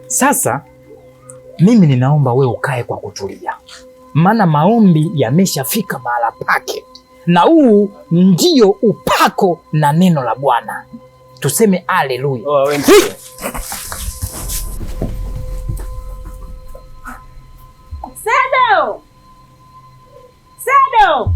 Sasa mimi ninaomba we ukae kwa kutulia, maana maombi yameshafika mahala pake, na huu ndio upako na neno la Bwana. Tuseme haleluya. Sado! Sado!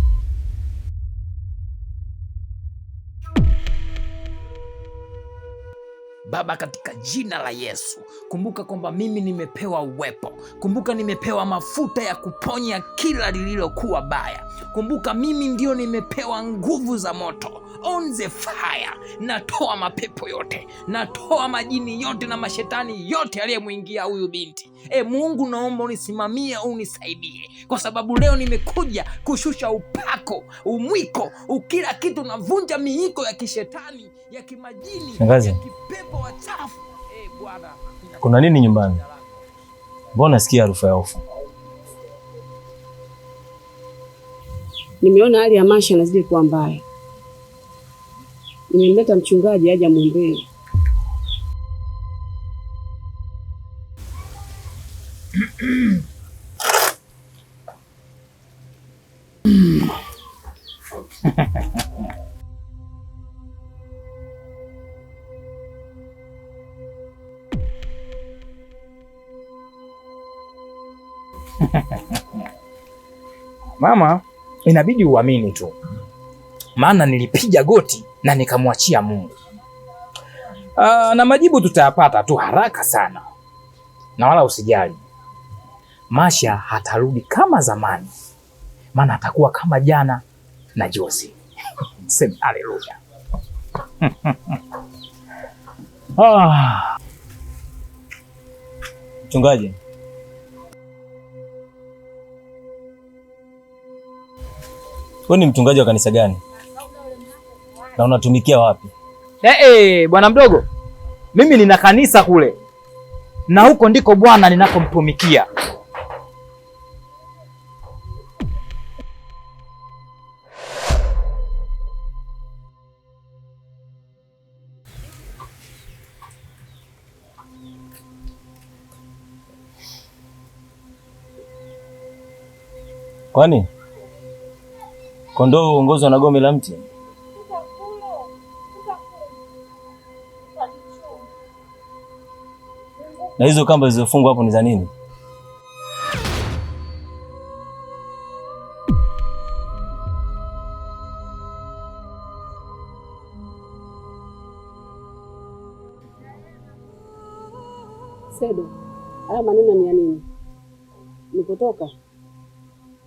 Baba, katika jina la Yesu, kumbuka kwamba mimi nimepewa uwepo. Kumbuka nimepewa mafuta ya kuponya kila lililokuwa baya. Kumbuka mimi ndio nimepewa nguvu za moto. On the fire. Natoa mapepo yote, natoa majini yote na mashetani yote aliyemwingia huyu binti. Mungu, naomba unisimamie, unisaidie, kwa sababu leo nimekuja kushusha upako, umwiko, kila kitu. Navunja miiko ya kishetani, ya kimajini, Shangazi, ya kipepo wachafu. Bwana, kuna nini nyumbani? Mbona nasikia harufu ya hofu? Nimeona hali ya Masha inazidi kuwa mbaya. Nimemleta mchungaji aje amwombee. Mama, inabidi uamini tu, maana nilipiga goti na nikamwachia Mungu. Na majibu tutayapata tu haraka sana, na wala usijali. Masha hatarudi kama zamani, maana atakuwa kama jana na juzi. Sema haleluya. Mchungaji, wewe ni mchungaji wa kanisa gani na unatumikia wapi? Bwana mdogo, mimi nina kanisa kule, na huko ndiko Bwana ninakomtumikia. Kwani kondoo huongozwa na gome la mti? Na hizo kamba zilizofungwa hapo ni za nini? Sedo, haya maneno ni ya nini? Nilipotoka,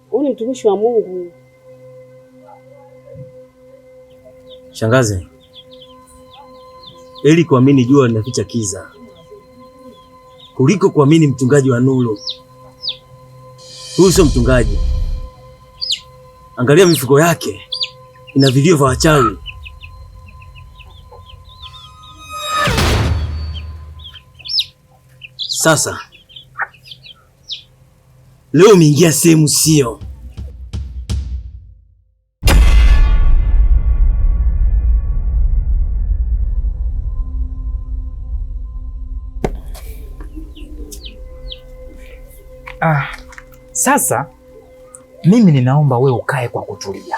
huyu ni mtumishi wa Mungu. Shangazi, ili kuamini jua linaficha kiza kuliko kuamini mchungaji wa nuru. Huyu sio mchungaji. Angalia mifuko yake, ina vilio vya wachawi. Sasa leo umeingia sehemu sio. Sasa mimi ninaomba we ukae kwa kutulia,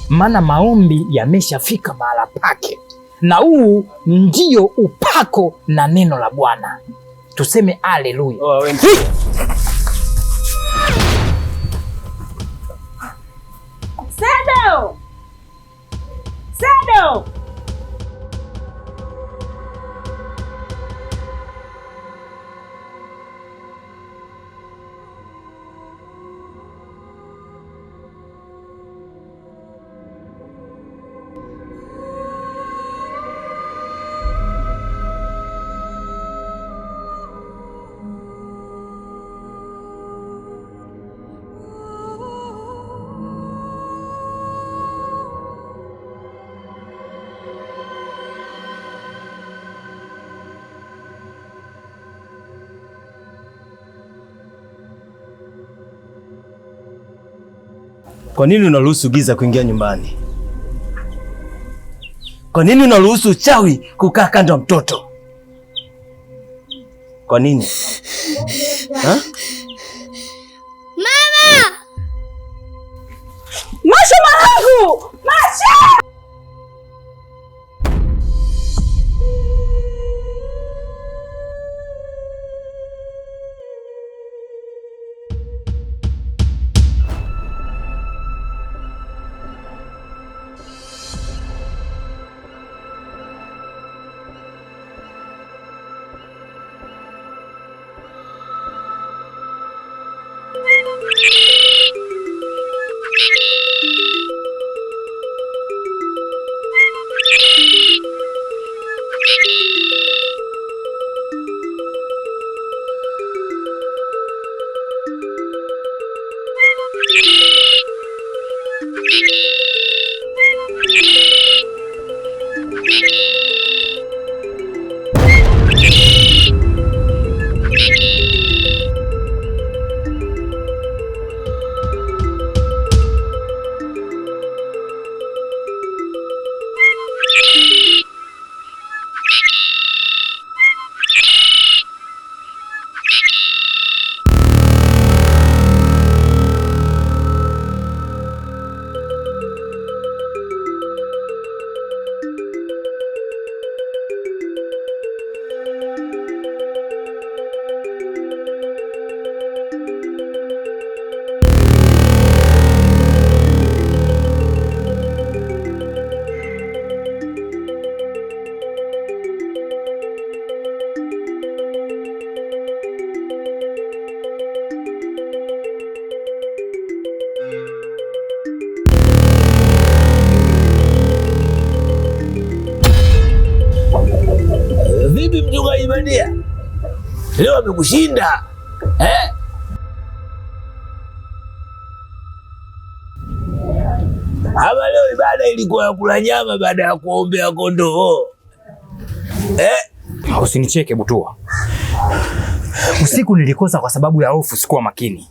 maana maombi yameshafika mahala pake, na huu ndio upako na neno la Bwana. Tuseme haleluya. Sado! Sado! Kwa nini unaruhusu giza kuingia nyumbani? Kwa nini unaruhusu uchawi kukaa kando ya mtoto? Kwa nini? Ha? Mama! Masha mwanangu! Masha! Vipi mchungaji bandia? Leo amekushinda eh? Ama leo ibada ilikuwa ya kula nyama baada ya kuombea kondoo eh? Usinicheke Butua. Usiku nilikosa kwa sababu ya hofu, sikuwa makini.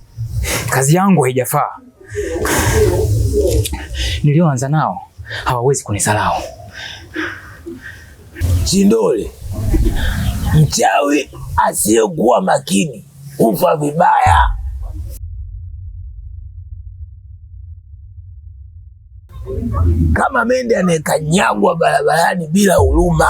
Kazi yangu haijafaa. Nilioanza nao hawawezi kunisalau. Chindole, mchawi asiyekuwa makini hufa vibaya. Kama mende anayekanyagwa barabarani bila huruma.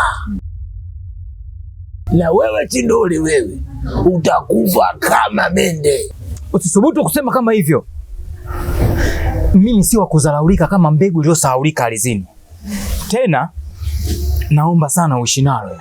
Na wewe Chindole, wewe utakufa kama mende. Usisubutu kusema kama hivyo. Mimi si wa kudharaulika kama mbegu iliyosahaulika ardhini. Tena naomba sana uishi nalo.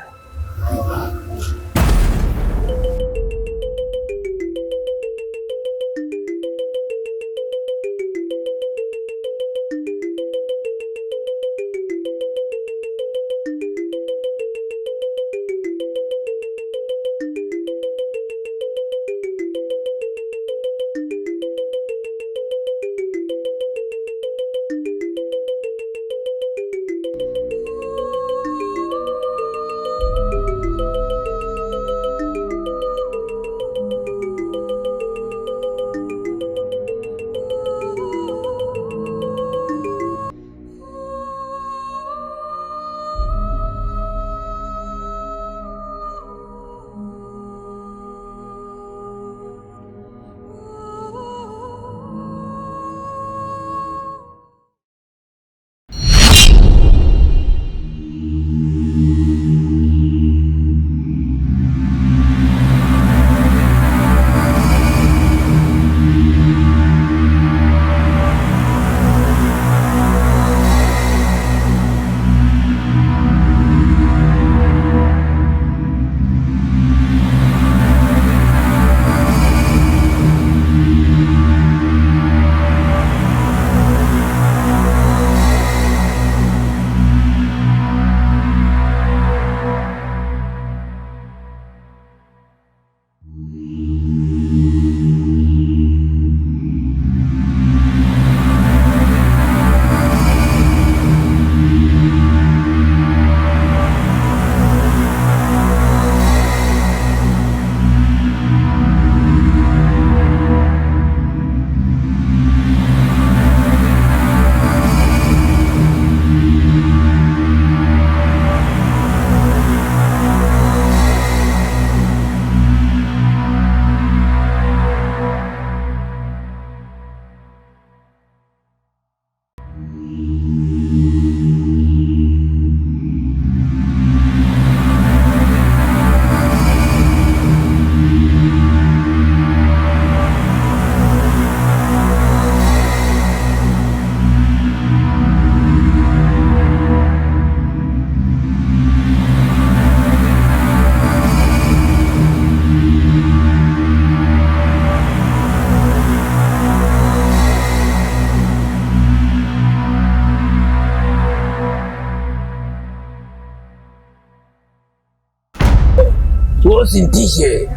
usintishe.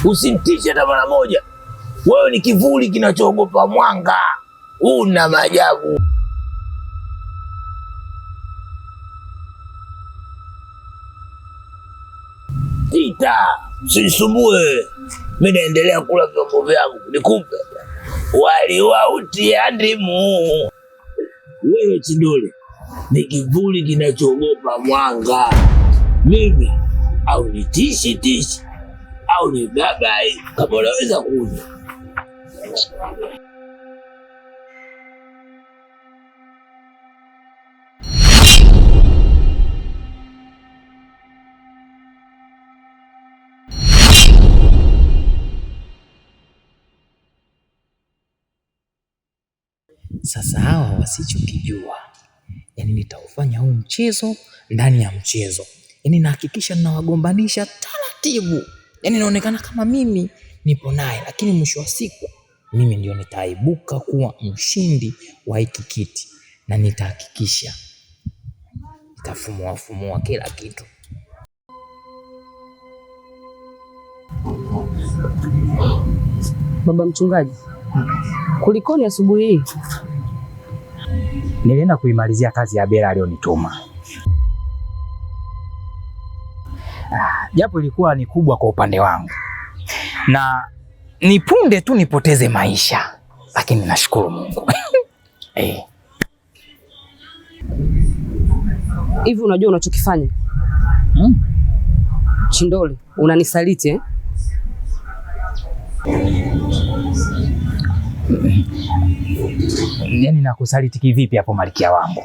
Usintishe hata mara moja. Wewe ni kivuli kinachoogopa mwanga. Una maajabu. Tita, usisumbue. Mimi naendelea kula vyombo vyangu. Nikupe wali wa uti ya ndimu. Wewe Chindole ni kivuli kinachoogopa mwanga. Mimi au ni tishi au ni babai, kama unaweza kunywa. Sasa hawa wasichokijua, yani nitaufanya huu mchezo ndani ya mchezo, yani nahakikisha ninawagombanisha taratibu, yani naonekana kama mimi nipo naye, lakini mwisho wa siku mimi ndio nitaibuka kuwa mshindi wa hiki kiti, na nitahakikisha nitafumua kila kitu. Baba mchungaji, kulikoni asubuhi hii? Nilienda kuimalizia kazi ya Bela aliyonituma. Japo ilikuwa ni kubwa kwa upande wangu, na nipunde tu nipoteze maisha, lakini nashukuru Mungu. Hivi unajua unachokifanya? Chindole, unanisaliti eh? Yaani nakusaliti kivipi hapo Malkia wangu?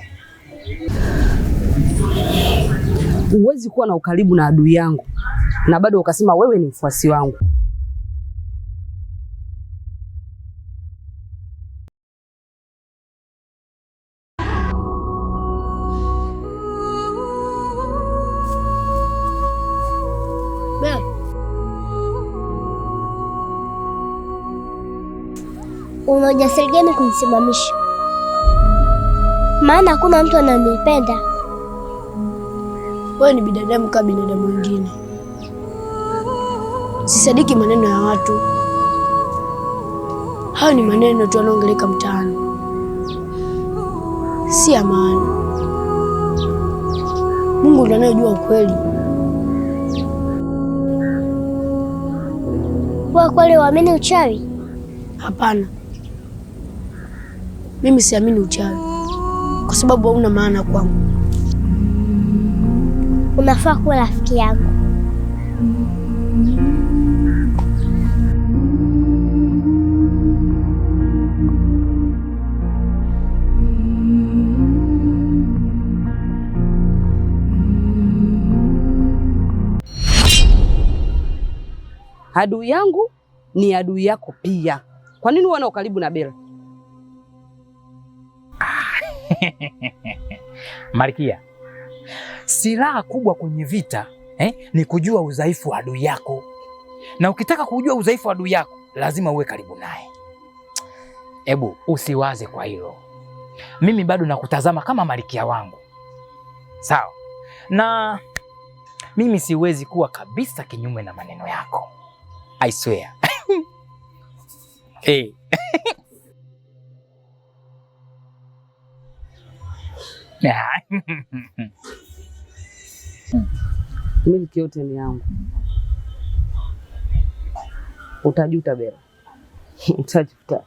Huwezi kuwa na ukaribu na adui yangu na bado ukasema wewe ni mfuasi wangu. Una ujasiri gani kunisimamisha? Maana hakuna mtu ananipenda. Wewe ni binadamu kama binadamu wengine. Sisadiki maneno ya watu. Hayo ni maneno tu yanaongeleka mtaani, si ya maana. Mungu ndiye anayejua ukweli. Wewe kweli waamini uchawi? Hapana. Mimi siamini uchawi kwa sababu hauna maana kwangu. Unafaa kuwa rafiki yangu. Adui yangu ni adui yako pia. Kwa nini uwe na ukaribu na Bela? Malkia, silaha kubwa kwenye vita ni kujua udhaifu wa adui yako, na ukitaka kujua udhaifu wa adui yako lazima uwe karibu naye. Ebu usiwaze kwa hilo, mimi bado nakutazama kama malkia wangu, sawa? Na mimi siwezi kuwa kabisa kinyume na maneno yako, I swear. Hey. Milki yote ni yangu. Utajuta Bela. Utajuta.